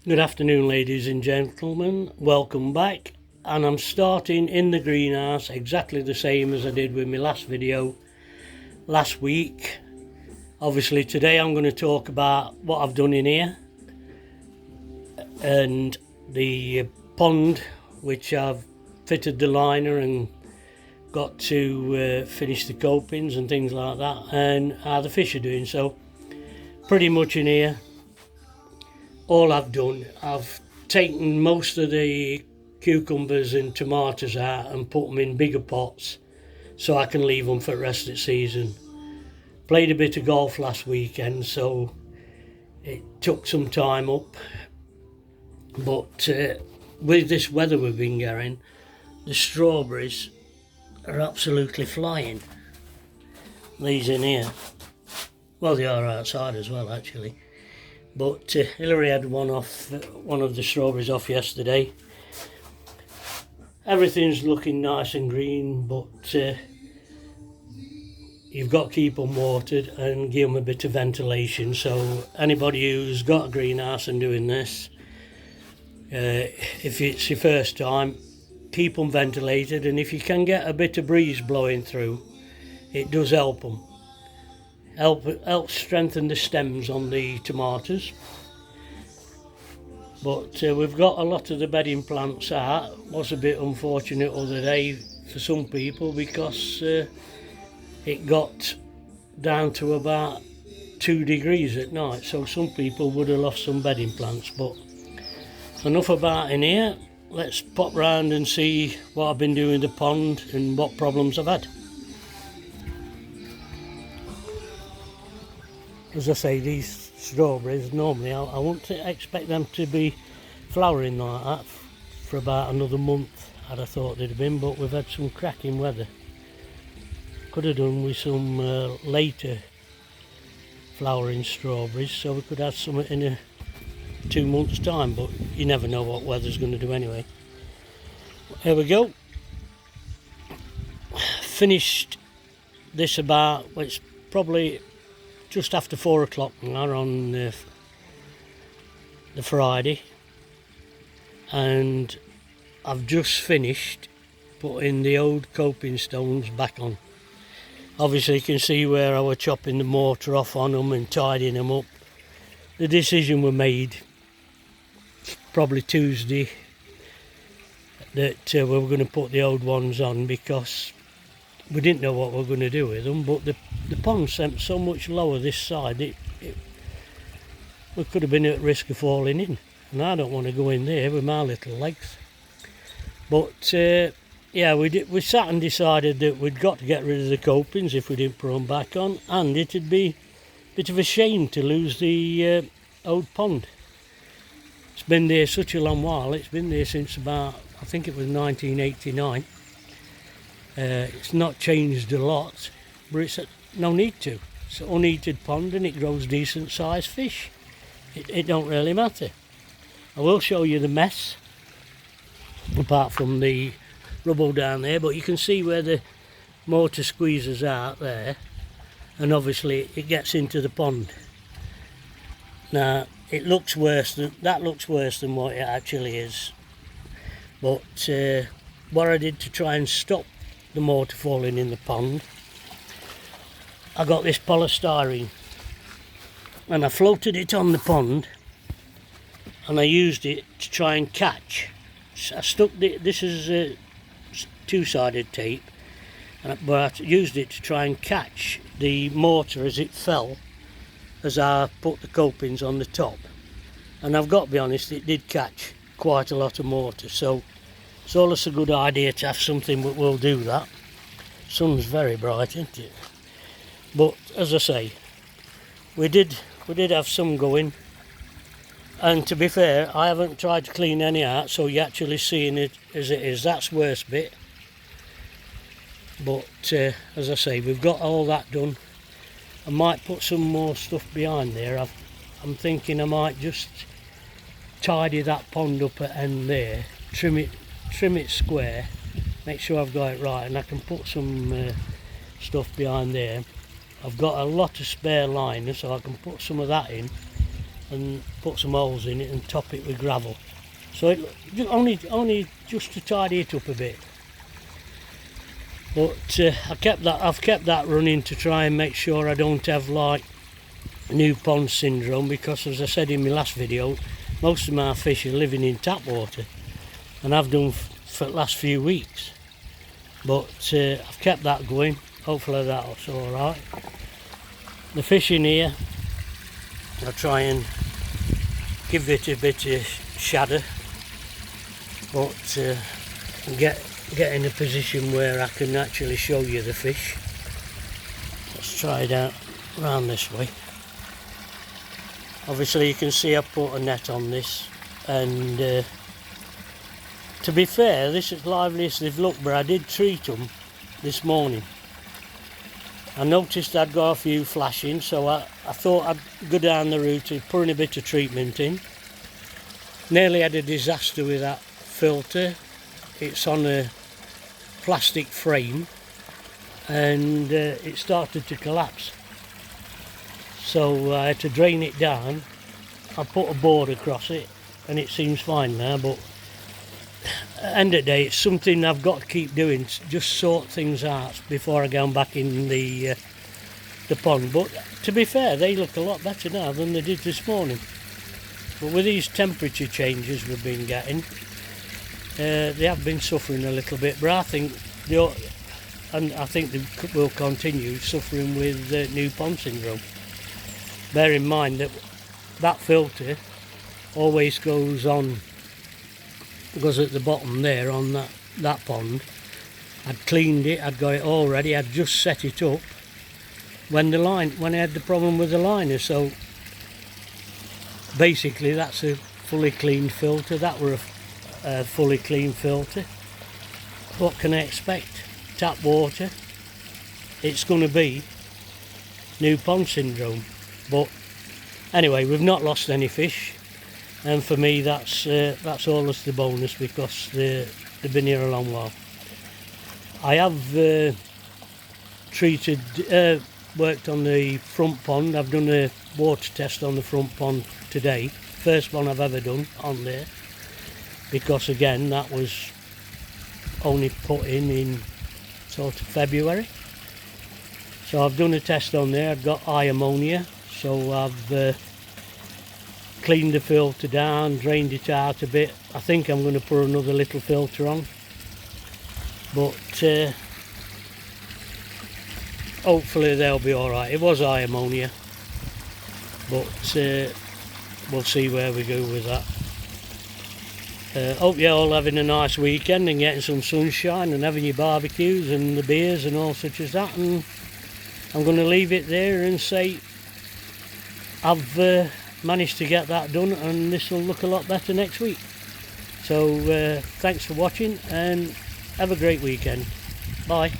Good afternoon, ladies and gentlemen, welcome back. And I'm starting in the greenhouse exactly the same as I did with my last video last week. Obviously today I'm going to talk about what I've done in here and the pond which I've fitted the liner and got to finish the copings and things like that, and how the fish are doing. So pretty much in here all I've done, I've taken most of the cucumbers and tomatoes out and put them in bigger pots so I can leave them for the rest of the season. Played a bit of golf last weekend, so it took some time up, but with this weather we've been getting, the strawberries are absolutely flying. These in here, well, they are outside as well actually, but Hillary had one of the strawberries off yesterday. Everything's looking nice and green, but you've got to keep them watered and give them a bit of ventilation. So anybody who's got a greenhouse and doing this, if it's your first time, keep them ventilated, and if you can get a bit of breeze blowing through, it does help them. Help strengthen the stems on the tomatoes. But we've got a lot of the bedding plants out. Was a bit unfortunate other day for some people because it got down to about 2 degrees at night, so some people would have lost some bedding plants. But enough about in here. Let's pop round and see what I've been doing in the pond and what problems I've had. As I say, these strawberries, normally I wouldn't expect them to be flowering like that for about another month, I'd have thought they'd have been, but we've had some cracking weather. Could have done with some later flowering strawberries, so we could have some in 2 months time, but you never know what weather's going to do anyway. Here we go. Finished this about, well, it's probably just after 4 o'clock now on the Friday, and I've just finished putting the old coping stones back on. Obviously you can see where I was chopping the mortar off on them and tidying them up. The decision was made probably Tuesday that we were going to put the old ones on because we didn't know what we were going to do with them, but the pond sent so much lower this side, we could have been at risk of falling in, and I don't want to go in there with my little legs. But yeah, we sat and decided that we'd got to get rid of the copings if we didn't put them back on, and it'd be a bit of a shame to lose the old pond. It's been there such a long while. It's been there since about, I think it was 1989. It's not changed a lot, but it's no need to. It's an unheated pond and it grows decent sized fish. It don't really matter. I will show you the mess, apart from the rubble down there, but you can see where the mortar squeezes out there, and obviously it gets into the pond. Now it looks worse than what it actually is, but what I did to try and stop the mortar falling in the pond, I got this polystyrene and I floated it on the pond, and I used it to try and catch. I stuck this is two-sided tape, but I used it to try and catch the mortar as it fell as I put the copings on the top, and I've got to be honest, it did catch quite a lot of mortar, so it's always a good idea to have something that will do that. Sun's very bright, isn't it? But as I say, we did have some going, and to be fair, I haven't tried to clean any out, so you're actually seeing it as it is. That's the worst bit. But as I say, we've got all that done. I might put some more stuff behind there. I'm thinking I might just tidy that pond up at end there, trim it square, make sure I've got it right, and I can put some stuff behind there. I've got a lot of spare liner, so I can put some of that in and put some holes in it and top it with gravel. So it only just to tidy it up a bit. But I've kept that running to try and make sure I don't have like new pond syndrome, because as I said in my last video, most of my fish are living in tap water, and I've done for the last few weeks. But I've kept that going. Hopefully that's alright. The fish in here, I'll try and give it a bit of shadow, but get in a position where I can actually show you the fish. Let's try it out around this way. Obviously you can see I put a net on this, and to be fair, this is lively as they've looked, but I did treat them this morning. I noticed I'd got a few flashing, so I thought I'd go down the route of putting a bit of treatment in. Nearly had a disaster with that filter. It's on a plastic frame, and it started to collapse. So I had to drain it down. I put a board across it and it seems fine now, but at the end of the day it's something I've got to keep doing, just sort things out before I go back in the pond. But to be fair, they look a lot better now than they did this morning. But with these temperature changes we've been getting, they have been suffering a little bit, but I think they will continue suffering with new pond syndrome. Bear in mind that filter always goes at the bottom there on that pond. I'd cleaned it, I'd got it all ready, I'd just set it up when I had the problem with the liner. So basically that's a fully cleaned filter. That were a fully clean filter. What can I expect? Tap water. It's going to be new pond syndrome. But anyway, we've not lost any fish, and for me that's all that's the bonus, because they've been here a long while. I have worked on the front pond. I've done a water test on the front pond today, first one I've ever done on there, because again that was only put in sort of February. So I've done a test on there. I've got high ammonia. So I've cleaned the filter down, drained it out a bit. I think I'm going to put another little filter on. But hopefully they'll be alright. It was high ammonia. But we'll see where we go with that. Hope you're all having a nice weekend and getting some sunshine and having your barbecues and the beers and all such as that. And I'm going to leave it there and say I've managed to get that done, and this will look a lot better next week. So thanks for watching and have a great weekend. Bye.